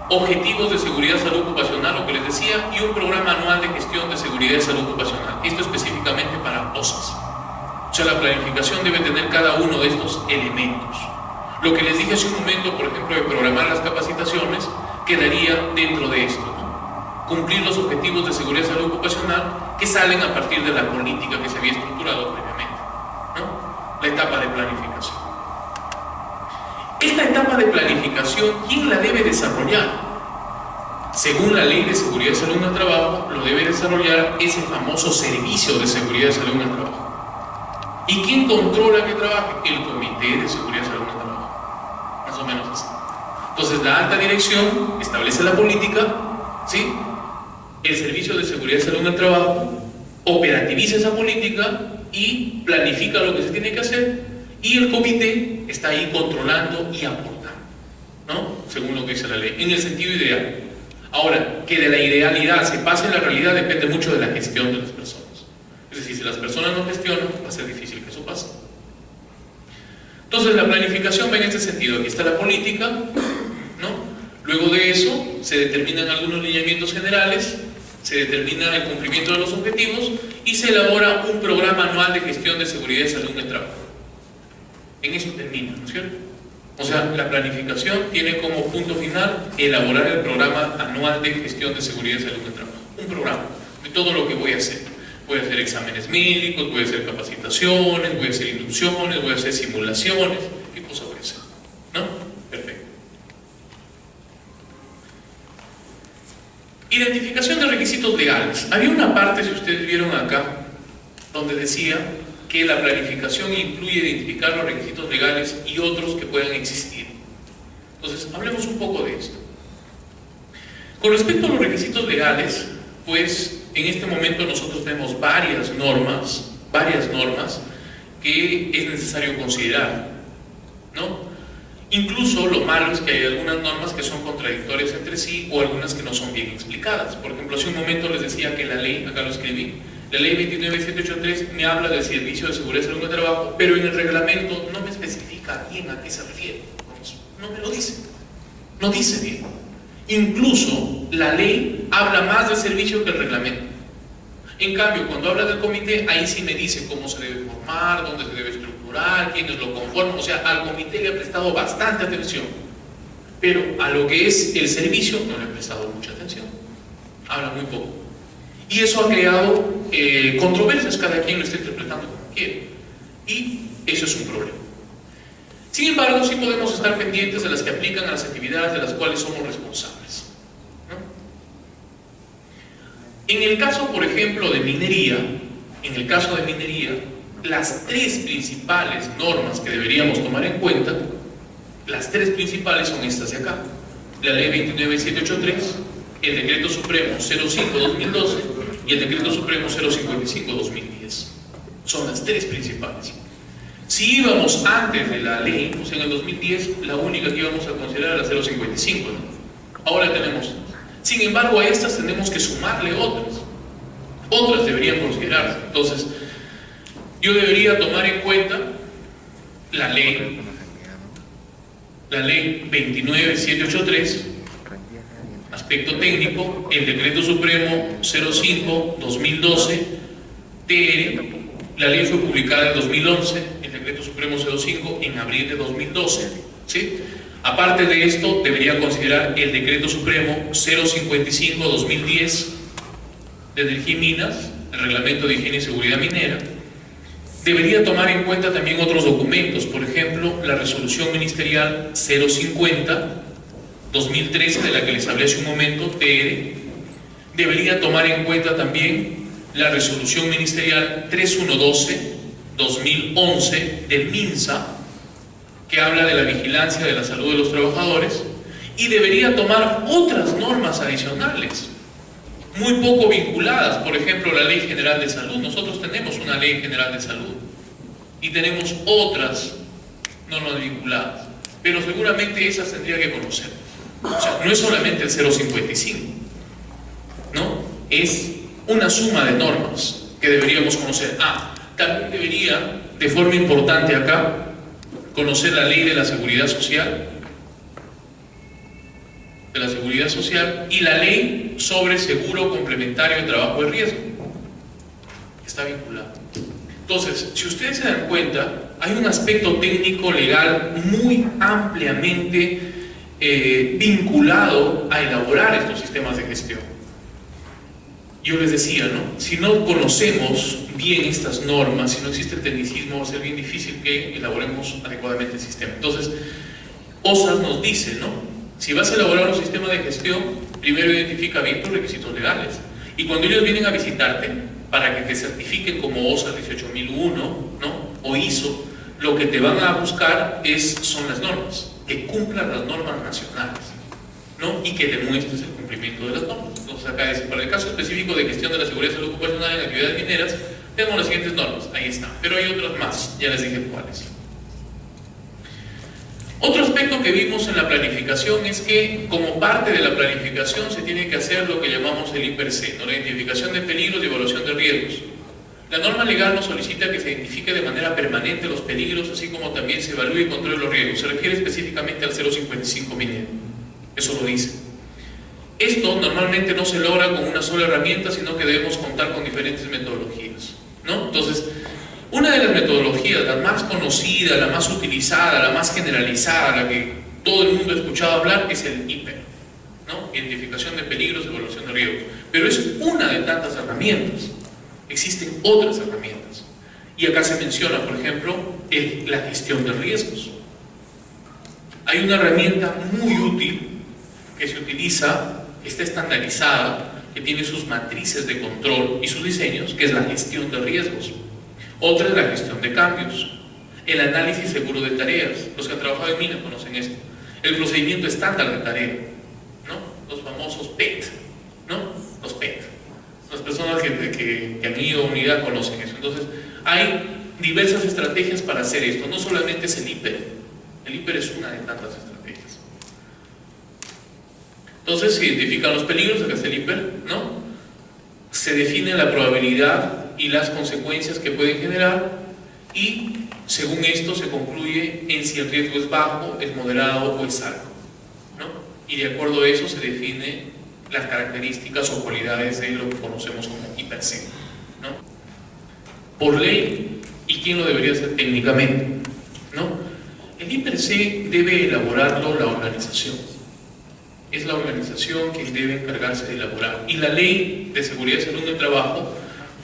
Objetivos de seguridad y salud ocupacional, lo que les decía, y un programa anual de gestión de seguridad y salud ocupacional. Esto específicamente para OSAS. O sea, la planificación debe tener cada uno de estos elementos. Lo que les dije hace un momento, por ejemplo, de programar las capacitaciones, quedaría dentro de esto, ¿no? Cumplir los objetivos de seguridad y salud ocupacional que salen a partir de la política que se había estructurado previamente, ¿no? La etapa de planificación. Esta etapa de planificación, ¿quién la debe desarrollar? Según la Ley de Seguridad y Salud en el Trabajo, lo debe desarrollar ese famoso Servicio de Seguridad y Salud en el Trabajo. ¿Y quién controla que trabaje? El Comité de Seguridad y Salud en el Trabajo. Más o menos así. Entonces, la alta dirección establece la política, ¿sí? El Servicio de Seguridad y Salud en el Trabajo operativiza esa política y planifica lo que se tiene que hacer. Y el comité está ahí controlando y aportando, ¿no? Según lo que dice la ley, en el sentido ideal. Ahora, que de la idealidad se pase en la realidad depende mucho de la gestión de las personas. Es decir, si las personas no gestionan, va a ser difícil que eso pase. Entonces, la planificación va en este sentido. Aquí está la política, ¿no? Luego de eso, se determinan algunos lineamientos generales, se determina el cumplimiento de los objetivos y se elabora un programa anual de gestión de seguridad y salud en el trabajo. En eso termina, ¿no es cierto? O sea, la planificación tiene como punto final elaborar el programa anual de gestión de seguridad y salud en el trabajo. Un programa de todo lo que voy a hacer. Voy a hacer exámenes médicos, voy a hacer capacitaciones, voy a hacer inducciones, voy a hacer simulaciones. ¿Qué cosa voy a hacer? ¿No? Perfecto. Identificación de requisitos legales. Había una parte, si ustedes vieron acá, donde decía que la planificación incluye identificar los requisitos legales y otros que puedan existir. Entonces, hablemos un poco de esto. Con respecto a los requisitos legales, pues en este momento nosotros tenemos varias normas que es necesario considerar, ¿no? Incluso lo malo es que hay algunas normas que son contradictorias entre sí o algunas que no son bien explicadas. Por ejemplo, hace un momento les decía que la ley, acá lo escribí, la ley 29783 me habla del Servicio de Seguridad y Salud en el Trabajo, pero en el reglamento no me especifica bien a qué se refiere con eso. No me lo dice. No dice bien. Incluso la ley habla más del servicio que el reglamento. En cambio, cuando habla del comité, ahí sí me dice cómo se debe formar, dónde se debe estructurar, quiénes lo conforman. O sea, al comité le ha prestado bastante atención, pero a lo que es el servicio no le ha prestado mucha atención. Habla muy poco. Y eso ha creado controversias, cada quien lo está interpretando como quiere. Y eso es un problema. Sin embargo, sí podemos estar pendientes de las que aplican a las actividades de las cuales somos responsables, ¿no? En el caso, por ejemplo, de minería, las tres principales normas que deberíamos tomar en cuenta, las tres principales son estas de acá: la ley 29783, el decreto supremo 05-2012 y el decreto supremo 055-2010. Son las tres principales. Si íbamos antes de la ley, o sea, en el 2010, la única que íbamos a considerar era la 055, ¿no? Ahora tenemos. Sin embargo, a estas tenemos que sumarle otras. Otras deberían considerarse. Entonces, yo debería tomar en cuenta la ley 29783, aspecto técnico, el decreto supremo 05-2012, TR, la ley fue publicada en 2011, el decreto supremo 05 en abril de 2012, ¿sí? Aparte de esto, debería considerar el decreto supremo 055-2010 de Energía y Minas, el reglamento de higiene y seguridad minera. Debería tomar en cuenta también otros documentos, por ejemplo, la resolución ministerial 050-2013, de la que les hablé hace un momento, TR. Debería tomar en cuenta también la resolución ministerial 3112-2011 del MINSA, que habla de la vigilancia de la salud de los trabajadores, y debería tomar otras normas adicionales, muy poco vinculadas. Por ejemplo, la Ley General de Salud. Nosotros tenemos una Ley General de Salud y tenemos otras normas vinculadas, pero seguramente esas tendría que conocer. O sea, no es solamente el 055, ¿no? Es una suma de normas que deberíamos conocer. También debería, de forma importante acá, conocer la ley de la seguridad social, y la ley sobre seguro complementario de trabajo de riesgo. Está vinculado. Entonces, si ustedes se dan cuenta, hay un aspecto técnico legal muy ampliamente vinculado a elaborar estos sistemas de gestión. Yo les decía, ¿no? Si no conocemos bien estas normas, si no existe el tecnicismo, va a ser bien difícil que elaboremos adecuadamente el sistema. Entonces, OSAS nos dice, ¿no? Si vas a elaborar un sistema de gestión, primero identifica bien tus requisitos legales. Y cuando ellos vienen a visitarte, para que te certifiquen como OSAS 18001, ¿no? O ISO, lo que te van a buscar son las normas, que cumplan las normas nacionales, ¿no? Y que demuestres el cumplimiento de las normas. Entonces acá dice, para el caso específico de gestión de la seguridad y salud ocupacional en actividades mineras, tenemos las siguientes normas. Ahí están, pero hay otras más, ya les dije cuáles. Otro aspecto que vimos en la planificación es que, como parte de la planificación, se tiene que hacer lo que llamamos el IPRC, ¿no? La identificación de peligros y evaluación de riesgos. La norma legal nos solicita que se identifique de manera permanente los peligros, así como también se evalúe y controle los riesgos. Se refiere específicamente al 055 minero. Eso lo dice. Esto normalmente no se logra con una sola herramienta, sino que debemos contar con diferentes metodologías, ¿no? Entonces, una de las metodologías, la más conocida, la más utilizada, la más generalizada, la que todo el mundo ha escuchado hablar, es el IPER, ¿no? Identificación de peligros, evaluación de riesgos. Pero es una de tantas herramientas. Existen otras herramientas. Y acá se menciona, por ejemplo, la gestión de riesgos. Hay una herramienta muy útil que se utiliza, que está estandarizada, que tiene sus matrices de control y sus diseños, que es la gestión de riesgos. Otra es la gestión de cambios, el análisis seguro de tareas. Los que han trabajado en minas conocen esto. El procedimiento estándar de tarea, ¿no? Los famosos PET, ¿no? Los PET. Las personas que han ido a unidad conocen eso. Entonces, hay diversas estrategias para hacer esto. No solamente es el IPER. El IPER es una de tantas estrategias. Entonces, se identifican los peligros, acá está el IPER, ¿no? Se define la probabilidad y las consecuencias que pueden generar, y según esto se concluye en si el riesgo es bajo, es moderado o es alto, ¿no? Y de acuerdo a eso se define las características o cualidades de lo que conocemos como I+C, ¿no? Por ley, ¿y quién lo debería hacer técnicamente? ¿No? El I+C debe elaborarlo la organización. Es la organización quien debe encargarse de elaborar. Y la Ley de Seguridad y Salud en el Trabajo,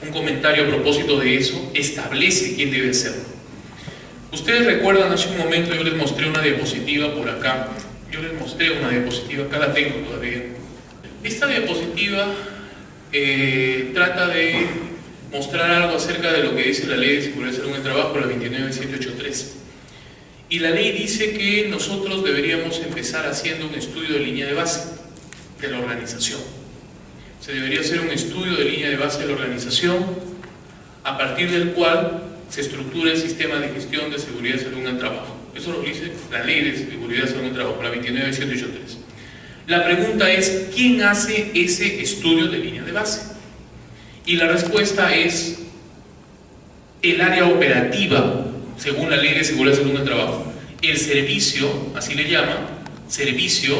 un comentario a propósito de eso, establece quién debe hacerlo. Ustedes recuerdan, hace un momento yo les mostré una diapositiva por acá. Yo les mostré una diapositiva, acá la tengo todavía. Esta diapositiva trata de mostrar algo acerca de lo que dice la Ley de Seguridad y Salud en el Trabajo, la 29783. Y la ley dice que nosotros deberíamos empezar haciendo un estudio de línea de base de la organización. Se debería hacer un estudio de línea de base de la organización, a partir del cual se estructura el sistema de gestión de seguridad y salud en el trabajo. Eso lo dice la Ley de Seguridad y Salud en el Trabajo, la 29783. La pregunta es, ¿quién hace ese estudio de línea de base? Y la respuesta es el área operativa, según la Ley de Seguridad y Salud en el Trabajo. El servicio, así le llaman, Servicio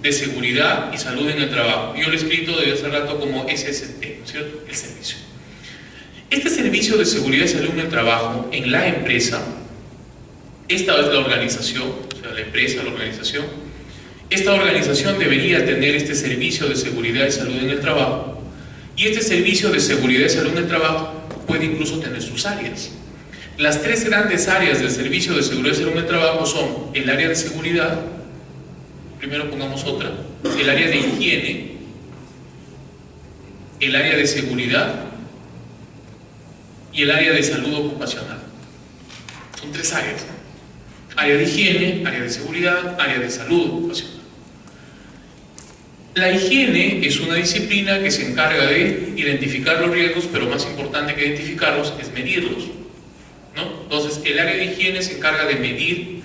de Seguridad y Salud en el Trabajo. Yo lo he escrito desde hace rato como SST, ¿no es cierto? El servicio. Este Servicio de Seguridad y Salud en el Trabajo, en la empresa, esta es la organización, o sea, la empresa, la organización, esta organización debería tener este Servicio de Seguridad y Salud en el Trabajo, y este Servicio de Seguridad y Salud en el Trabajo puede incluso tener sus áreas. Las tres grandes áreas del Servicio de Seguridad y Salud en el Trabajo son el área de seguridad, primero pongamos otra, el área de higiene, el área de seguridad y el área de salud ocupacional. Son tres áreas, ¿no? Área de higiene, área de seguridad, área de salud ocupacional. La higiene es una disciplina que se encarga de identificar los riesgos, pero más importante que identificarlos es medirlos, ¿no? Entonces, el área de higiene se encarga de medir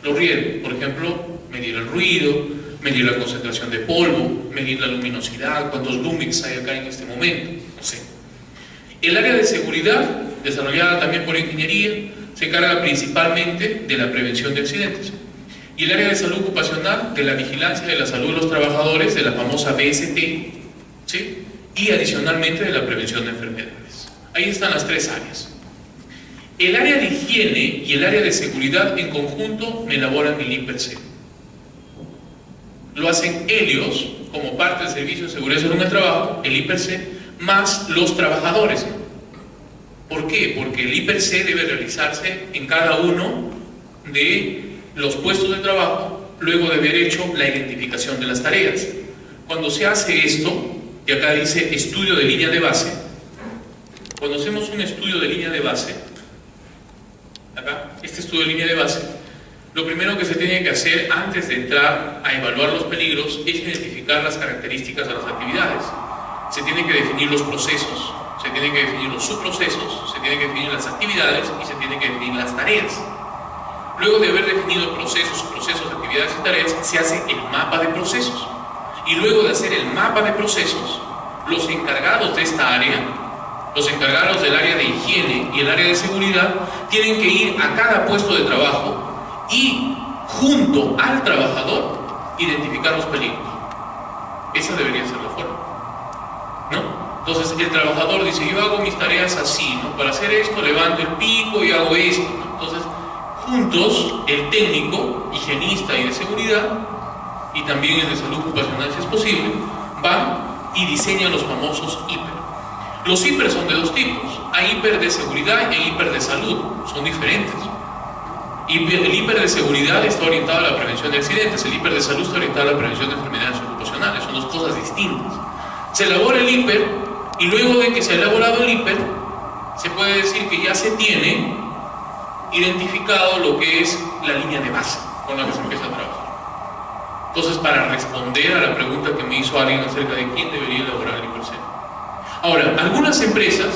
los riesgos, por ejemplo, medir el ruido, medir la concentración de polvo, medir la luminosidad, cuántos lumix hay acá en este momento, no sé. El área de seguridad, desarrollada también por ingeniería, se encarga principalmente de la prevención de accidentes. Y el área de salud ocupacional, de la vigilancia de la salud de los trabajadores, de la famosa BST, ¿sí? Y adicionalmente de la prevención de enfermedades. Ahí están las tres áreas. El área de higiene y el área de seguridad en conjunto me elaboran el I+C. Lo hacen ellos como parte del Servicio de Seguridad y Salud en el Trabajo, el I+C, más los trabajadores. ¿Por qué? Porque el I+C debe realizarse en cada uno de los puestos de trabajo luego de haber hecho la identificación de las tareas. Cuando se hace esto, y acá dice estudio de línea de base, cuando hacemos un estudio de línea de base, acá, este estudio de línea de base, lo primero que se tiene que hacer antes de entrar a evaluar los peligros es identificar las características de las actividades. Se tienen que definir los procesos, se tienen que definir los subprocesos, se tienen que definir las actividades y se tienen que definir las tareas. Luego de haber definido procesos, actividades y tareas, se hace el mapa de procesos. Y luego de hacer el mapa de procesos, los encargados de esta área, los encargados del área de higiene y el área de seguridad, tienen que ir a cada puesto de trabajo y, junto al trabajador, identificar los peligros. Esa debería ser la forma, ¿no? Entonces el trabajador dice, yo hago mis tareas así, ¿no? Para hacer esto levanto el pico y hago esto, ¿no? Entonces, juntos, el técnico, higienista y de seguridad, y también el de salud ocupacional si es posible, van y diseñan los famosos hiper. Los hiper son de dos tipos, hay hiper de seguridad e hiper de salud, son diferentes. El hiper de seguridad está orientado a la prevención de accidentes, el hiper de salud está orientado a la prevención de enfermedades ocupacionales, son dos cosas distintas. Se elabora el hiper y luego de que se ha elaborado el hiper, se puede decir que ya se tiene identificado lo que es la línea de base con la que se empieza a trabajar. Entonces, para responder a la pregunta que me hizo alguien acerca de quién debería elaborar el I+C. Ahora, algunas empresas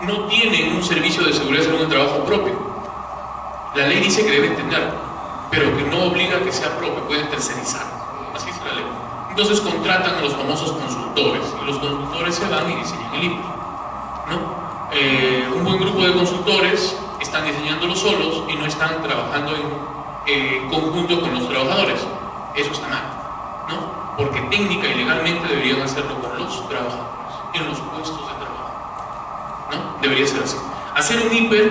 no tienen un servicio de seguridad y salud en el trabajo propio. La ley dice que deben tenerlo, pero que no obliga a que sea propio, pueden tercerizar. Así es la ley. Entonces contratan a los famosos consultores, y los consultores se van y diseñan el IPR, ¿no? Un buen grupo de consultores están diseñándolo solos y no están trabajando en conjunto con los trabajadores. Eso está mal, ¿no? porque técnica y legalmente deberían hacerlo con los trabajadores, en los puestos de trabajo, ¿no? Debería ser así. Hacer un hiper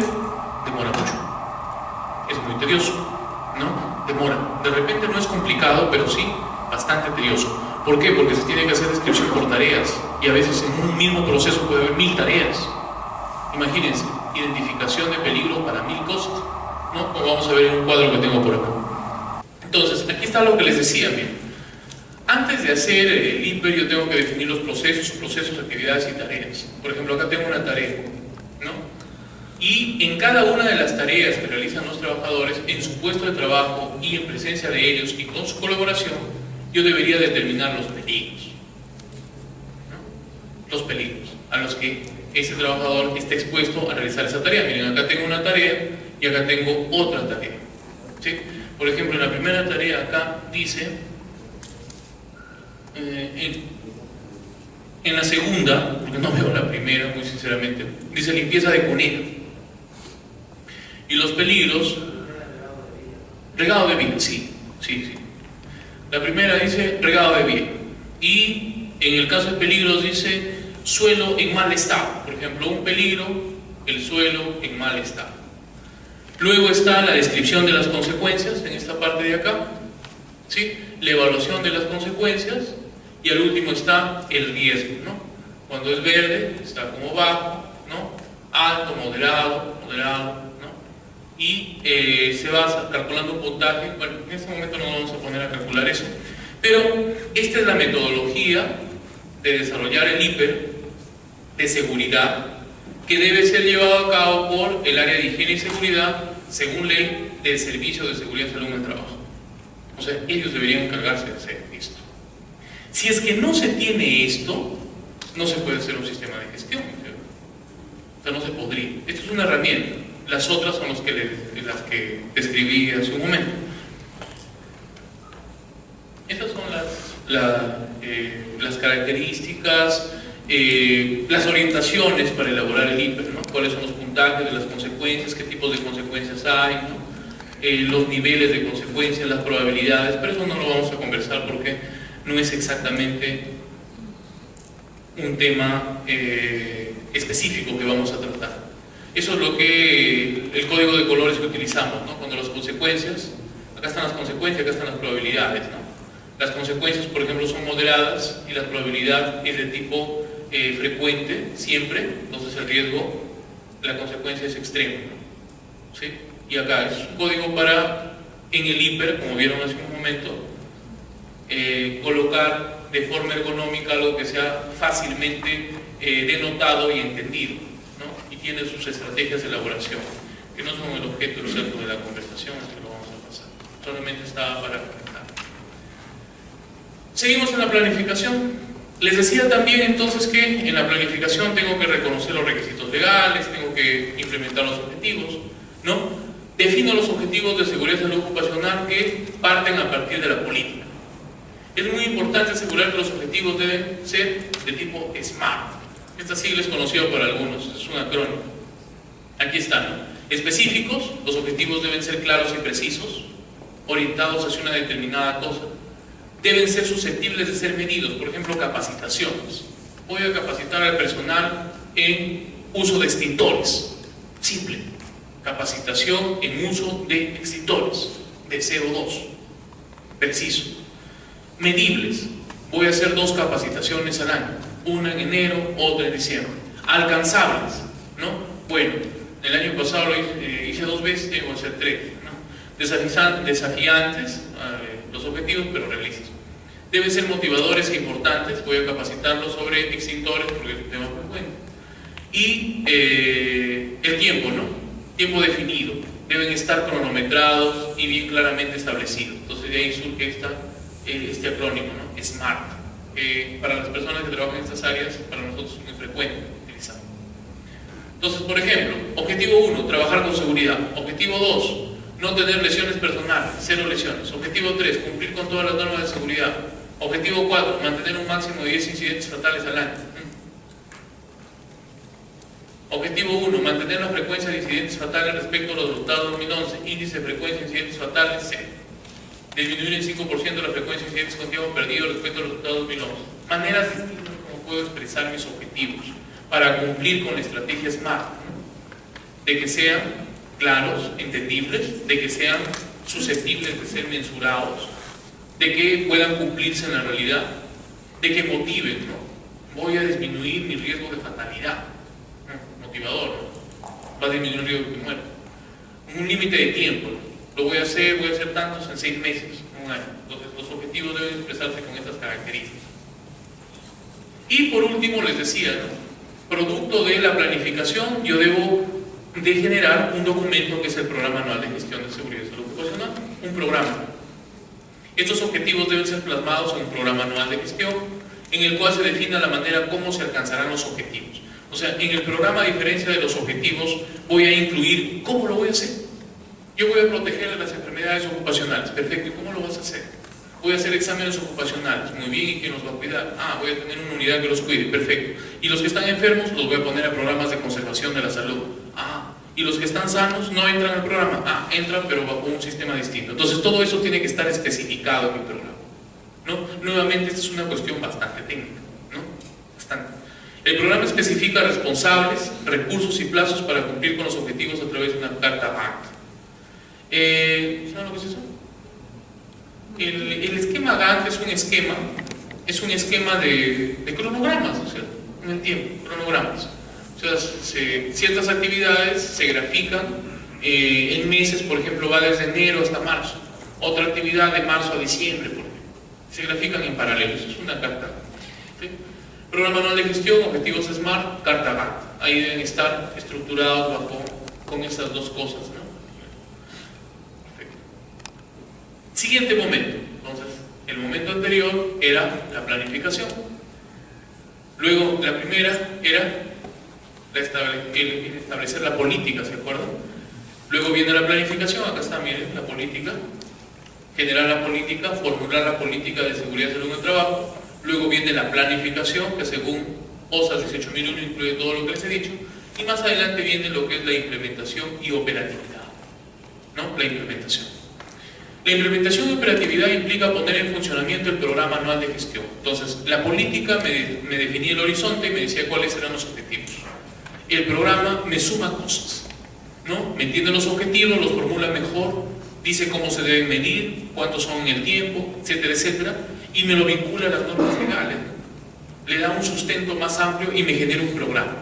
demora mucho, es muy tedioso, ¿no? Demora. De repente no es complicado, pero sí bastante tedioso. ¿Por qué? Porque se tiene que hacer descripción por tareas, y a veces en un mismo proceso puede haber 1000 tareas. Imagínense, identificación de peligros para 1000 cosas, ¿no? Como vamos a ver en un cuadro que tengo por acá. Entonces, aquí está lo que les decía, miren. Antes de hacer el hiper, yo tengo que definir los procesos, actividades y tareas. Por ejemplo, acá tengo una tarea, ¿no? Y en cada una de las tareas que realizan los trabajadores, en su puesto de trabajo y en presencia de ellos y con su colaboración, yo debería determinar los peligros, ¿no? Los peligros a los que ese trabajador está expuesto a realizar esa tarea. Miren, acá tengo una tarea y acá tengo otra tarea, ¿sí? Por ejemplo, en la primera tarea acá dice, en la segunda, porque no veo la primera, muy sinceramente, dice limpieza de cuneta. Y los peligros, regado de vía, sí. La primera dice regado de vía. Y en el caso de peligros dice suelo en mal estado. Por ejemplo, un peligro, el suelo en mal estado. Luego está la descripción de las consecuencias, en esta parte de acá, ¿sí? La evaluación de las consecuencias, y al último está el riesgo, ¿no? Cuando es verde está como bajo, ¿no? Alto, moderado, ¿no? Y se va calculando un puntaje. Bueno, en este momento no vamos a poner a calcular eso, pero esta es la metodología de desarrollar el hiper de seguridad que debe ser llevado a cabo por el área de higiene y seguridad según ley del Servicio de Seguridad y Salud en el Trabajo. O sea, ellos deberían encargarse de hacer esto. Si es que no se tiene esto, no se puede hacer un sistema de gestión, ¿cierto? O sea, no se podría. Esto es una herramienta. Las otras son las que describí hace un momento. Estas son las características, las orientaciones para elaborar el hiper, ¿no? Cuáles son los puntajes de las consecuencias, qué tipos de consecuencias hay, ¿no? Los niveles de consecuencias, las probabilidades, pero eso no lo vamos a conversar porque no es exactamente un tema específico que vamos a tratar. Eso es lo que el código de colores que utilizamos, ¿no? Cuando las consecuencias, acá están las consecuencias, acá están las probabilidades, ¿no? Las consecuencias, por ejemplo, son moderadas y la probabilidad es de tipo frecuente, siempre, entonces el riesgo, la consecuencia es extrema, ¿no? ¿Sí? Y acá es un código para, en el hiper, como vieron hace un momento, colocar de forma ergonómica algo que sea fácilmente denotado y entendido, ¿no? Y tiene sus estrategias de elaboración, que no son el objeto exacto de la conversación, así que lo vamos a pasar. Solamente está para comentar. Seguimos en la planificación. Les decía también entonces que en la planificación tengo que reconocer los requisitos legales, tengo que implementar los objetivos, ¿no? Defino los objetivos de seguridad y salud ocupacional que parten a partir de la política. Es muy importante asegurar que los objetivos deben ser de tipo SMART. Esta sigla es conocida por algunos, es un acrónimo. Aquí están, ¿no? Específicos, los objetivos deben ser claros y precisos, orientados hacia una determinada cosa. Deben ser susceptibles de ser medidos, por ejemplo, capacitaciones. Voy a capacitar al personal en uso de extintores. Simple. Capacitación en uso de extintores, de CO2. Preciso. Medibles. Voy a hacer 2 capacitaciones al año. Una en enero, otra en diciembre. Alcanzables, ¿no? Bueno, el año pasado lo hice 2 veces, tengo que hacer 3, ¿no? Desafiantes, los objetivos, pero realistas. Deben ser motivadores e importantes. Voy a capacitarlos sobre extintores porque es un tema frecuente. Y el tiempo, ¿no? Tiempo definido. Deben estar cronometrados y bien claramente establecidos. Entonces de ahí surge este acrónimo, ¿no? SMART. Para las personas que trabajan en estas áreas, para nosotros es muy frecuente utilizar. Entonces, por ejemplo, objetivo 1, trabajar con seguridad. Objetivo 2, no tener lesiones personales, 0 lesiones. Objetivo 3, cumplir con todas las normas de seguridad. Objetivo 4, mantener un máximo de 10 incidentes fatales al año. Objetivo 1, mantener la frecuencia de incidentes fatales respecto a los resultados de 2011. Índice de frecuencia de incidentes fatales, 0. disminuir en 5% la frecuencia de incidentes con tiempo perdido respecto a los resultados 2011. Maneras distintas como puedo expresar mis objetivos para cumplir con la estrategia SMART, ¿no? De que sean claros, entendibles, de que sean susceptibles de ser mensurados, de que puedan cumplirse en la realidad, de que motiven, ¿no? Voy a disminuir mi riesgo de fatalidad, ¿no? Motivador, ¿no? Va a disminuir el riesgo de muerte. Un límite de tiempo, ¿no? Lo voy a hacer tantos en 6 meses, en un año. Entonces los objetivos deben expresarse con estas características. Y por último les decía, ¿no? Producto de la planificación yo debo de generar un documento que es el Programa Anual de Gestión de Seguridad y Salud Ocupacional, un programa. Estos objetivos deben ser plasmados en un programa anual de gestión en el cual se defina la manera como se alcanzarán los objetivos. O sea, en el programa, a diferencia de los objetivos, voy a incluir cómo lo voy a hacer. Yo voy a proteger de las enfermedades ocupacionales. Perfecto, ¿y cómo lo vas a hacer? Voy a hacer exámenes ocupacionales. Muy bien, ¿y quién los va a cuidar? Voy a tener una unidad que los cuide. Perfecto. Y los que están enfermos los voy a poner a programas de conservación de la salud. Y los que están sanos no entran al programa. Entran, pero bajo un sistema distinto. Entonces todo eso tiene que estar especificado en mi programa, ¿no? Nuevamente, esta es una cuestión bastante técnica, ¿no? Bastante. El programa especifica responsables, recursos y plazos para cumplir con los objetivos a través de una carta Gantt. ¿Saben lo que es eso? El esquema Gantt es un esquema de cronogramas, ¿no es cierto? En el tiempo, cronogramas. O sea, ciertas actividades se grafican en meses, por ejemplo, va desde enero hasta marzo. Otra actividad de marzo a diciembre, por ejemplo. Se grafican en paralelo, eso es una carta. ¿Sí? Programa anual de gestión, objetivos SMART, carta Gantt. Ahí deben estar estructurados con esas dos cosas, ¿no? Perfecto. Siguiente momento. Entonces, el momento anterior era la planificación. Luego, la primera era el establecer la política, ¿se acuerdan? Luego viene la planificación, acá está, miren, la política. Generar la política, formular la política de seguridad y salud en el trabajo. Luego viene la planificación, que según OSAS 18001 incluye todo lo que les he dicho. Y más adelante viene lo que es la implementación y operatividad, ¿no? La implementación. La implementación y operatividad implica poner en funcionamiento el programa anual de gestión. Entonces, la política me definía el horizonte y me decía cuáles eran los objetivos. El programa me suma cosas, ¿no? Me entiende los objetivos, los formula mejor, dice cómo se deben medir, cuántos son en el tiempo, etcétera, etcétera, y me lo vincula a las normas legales, ¿no? Le da un sustento más amplio y me genera un programa.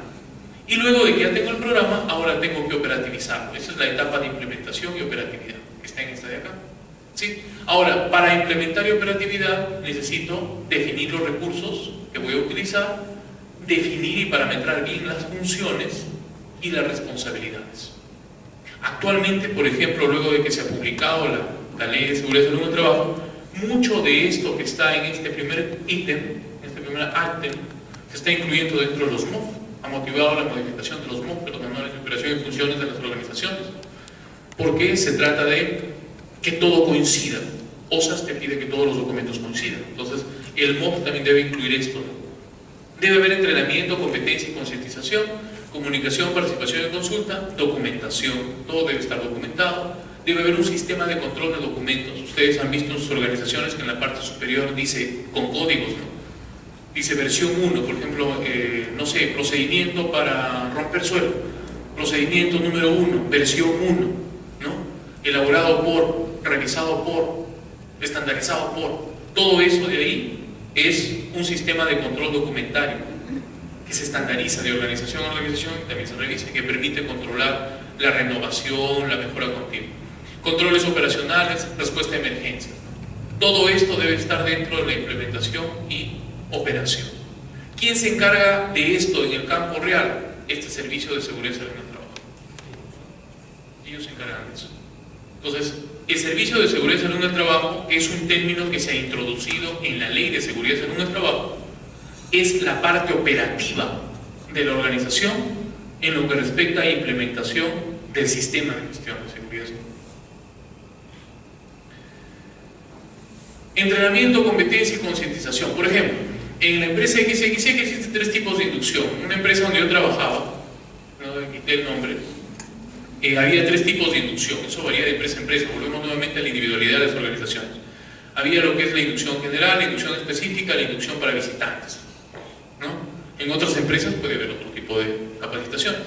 Y luego de que ya tengo el programa, ahora tengo que operativizarlo. Esa es la etapa de implementación y operatividad, que está en esta de acá. ¿Sí? Ahora, para implementar y operatividad necesito definir los recursos que voy a utilizar, definir y parametrar bien las funciones y las responsabilidades. Actualmente, por ejemplo, luego de que se ha publicado la Ley de Seguridad y Salud en el Trabajo, mucho de esto que está en este primer ítem, en este primer ítem, se está incluyendo dentro de los MOF. Ha motivado la modificación de los MOF, de los manuales de operación y funciones de las organizaciones, porque se trata de que todo coincida. OSAS te pide que todos los documentos coincidan. Entonces, el MOF también debe incluir esto, ¿no? Debe haber entrenamiento, competencia y concientización, comunicación, participación y consulta, documentación. Todo debe estar documentado. Debe haber un sistema de control de documentos. Ustedes han visto en sus organizaciones que en la parte superior dice, con códigos, ¿no? Dice versión 1, por ejemplo, no sé, procedimiento para romper suelo. Procedimiento número 1, versión 1, ¿no? Elaborado por, revisado por, estandarizado por. Todo eso de ahí es un sistema de control documentario que se estandariza de organización a organización y también se revisa, que permite controlar la renovación, la mejora continua. Controles operacionales, respuesta a emergencia. Todo esto debe estar dentro de la implementación y operación. ¿Quién se encarga de esto en el campo real? Este Servicio de Seguridad y Salud en el Trabajo. Ellos se encargan de eso. Entonces, el Servicio de Seguridad y Salud en el Trabajo es un término que se ha introducido en la Ley de Seguridad y Salud en el Trabajo. Es la parte operativa de la organización en lo que respecta a implementación del sistema de gestión de seguridad y salud. Entrenamiento, competencia y concientización. Por ejemplo, en la empresa XXX existen 3 tipos de inducción. Una empresa donde yo trabajaba, no quité el nombre, había 3 tipos de inducción. Eso varía de empresa a empresa. Volvemos nuevamente a la individualidad de las organizaciones. Había lo que es la inducción general, la inducción específica, la inducción para visitantes, ¿no? En otras empresas puede haber otro tipo de capacitaciones.